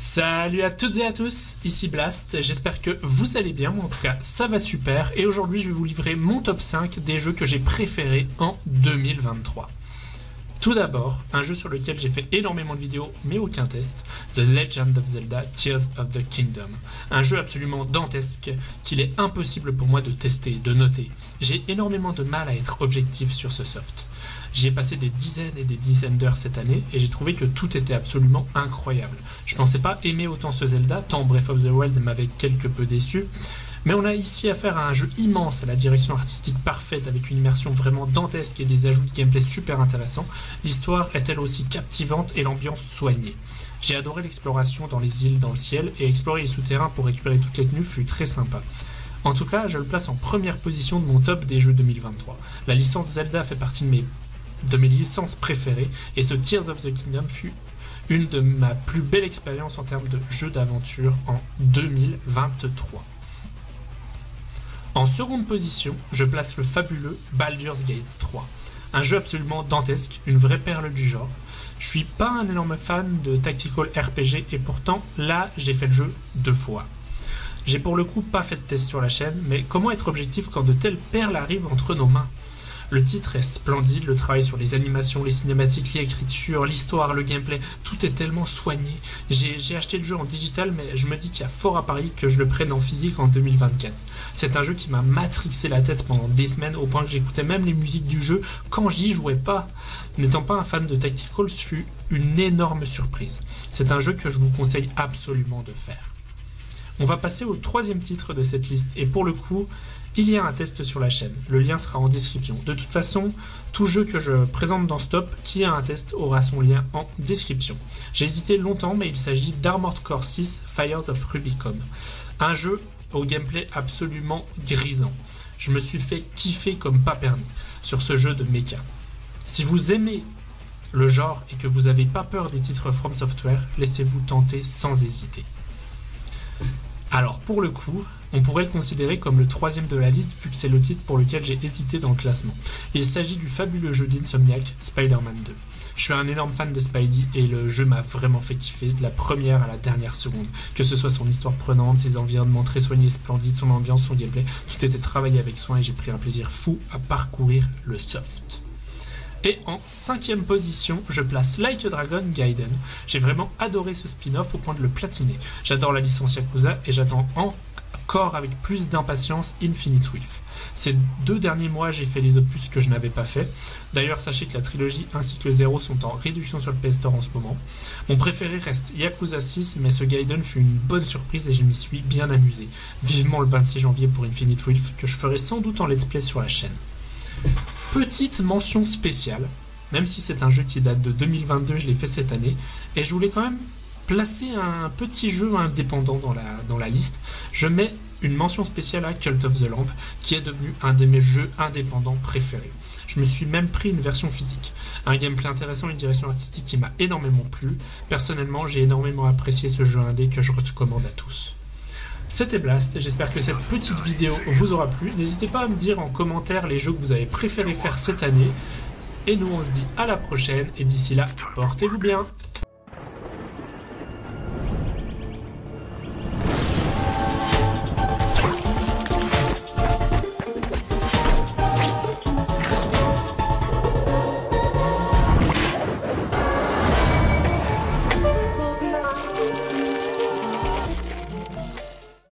Salut à toutes et à tous, ici Blast, j'espère que vous allez bien, moi en tout cas ça va super, et aujourd'hui je vais vous livrer mon top 5 des jeux que j'ai préférés en 2023. Tout d'abord, un jeu sur lequel j'ai fait énormément de vidéos mais aucun test, The Legend of Zelda Tears of the Kingdom. Un jeu absolument dantesque qu'il est impossible pour moi de tester, de noter. J'ai énormément de mal à être objectif sur ce soft. J'y ai passé des dizaines et des dizaines d'heures cette année et j'ai trouvé que tout était absolument incroyable. Je pensais pas aimer autant ce Zelda, tant Breath of the Wild m'avait quelque peu déçu. Mais on a ici affaire à un jeu immense, à la direction artistique parfaite, avec une immersion vraiment dantesque et des ajouts de gameplay super intéressants. L'histoire est elle aussi captivante et l'ambiance soignée. J'ai adoré l'exploration dans les îles, dans le ciel, et explorer les souterrains pour récupérer toutes les tenues fut très sympa. En tout cas, je le place en première position de mon top des jeux 2023. La licence Zelda fait partie de mes licences préférées, et ce Tears of the Kingdom fut une de ma plus belles expériences en termes de jeux d'aventure en 2023. En seconde position, je place le fabuleux Baldur's Gate 3. Un jeu absolument dantesque, une vraie perle du genre. Je suis pas un énorme fan de tactical RPG et pourtant, là, j'ai fait le jeu 2 fois. J'ai pour le coup pas fait de test sur la chaîne, mais comment être objectif quand de telles perles arrivent entre nos mains ? Le titre est splendide, le travail sur les animations, les cinématiques, l'écriture, l'histoire, le gameplay, tout est tellement soigné. J'ai acheté le jeu en digital, mais je me dis qu'il y a fort à parier que je le prenne en physique en 2024. C'est un jeu qui m'a matrixé la tête pendant des semaines, au point que j'écoutais même les musiques du jeu quand j'y jouais pas. N'étant pas un fan de Tactical, ce fut une énorme surprise. C'est un jeu que je vous conseille absolument de faire. On va passer au troisième titre de cette liste, et pour le coup, il y a un test sur la chaîne, le lien sera en description. De toute façon, tout jeu que je présente dans ce top qui a un test aura son lien en description. J'ai hésité longtemps, mais il s'agit d'Armored Core 6 Fires of Rubicon. Un jeu au gameplay absolument grisant. Je me suis fait kiffer comme pas permis sur ce jeu de mecha. Si vous aimez le genre et que vous n'avez pas peur des titres From Software, laissez-vous tenter sans hésiter. Alors pour le coup, on pourrait le considérer comme le troisième de la liste vu que c'est le titre pour lequel j'ai hésité dans le classement. Il s'agit du fabuleux jeu d'Insomniac, Spider-Man 2. Je suis un énorme fan de Spidey et le jeu m'a vraiment fait kiffer de la première à la dernière seconde. Que ce soit son histoire prenante, ses environnements très soignés et splendides, son ambiance, son gameplay, tout était travaillé avec soin et j'ai pris un plaisir fou à parcourir le soft. Et en cinquième position, je place Like a Dragon Gaiden. J'ai vraiment adoré ce spin-off au point de le platiner. J'adore la licence Yakuza et j'attends encore avec plus d'impatience Infinite Wealth. Ces 2 derniers mois, j'ai fait les opus que je n'avais pas fait. D'ailleurs, sachez que la trilogie ainsi que le 0 sont en réduction sur le PS Store en ce moment. Mon préféré reste Yakuza 6, mais ce Gaiden fut une bonne surprise et je m'y suis bien amusé. Vivement le 26 janvier pour Infinite Wealth, que je ferai sans doute en let's play sur la chaîne. Petite mention spéciale, même si c'est un jeu qui date de 2022, je l'ai fait cette année, et je voulais quand même placer un petit jeu indépendant dans la liste. Je mets une mention spéciale à Cult of the Lamp, qui est devenu un de mes jeux indépendants préférés. Je me suis même pris une version physique. Un gameplay intéressant, une direction artistique qui m'a énormément plu. Personnellement, j'ai énormément apprécié ce jeu indé que je recommande à tous. C'était Blast, j'espère que cette petite vidéo vous aura plu. N'hésitez pas à me dire en commentaire les jeux que vous avez préféré faire cette année. Et nous on se dit à la prochaine, et d'ici là, portez-vous bien.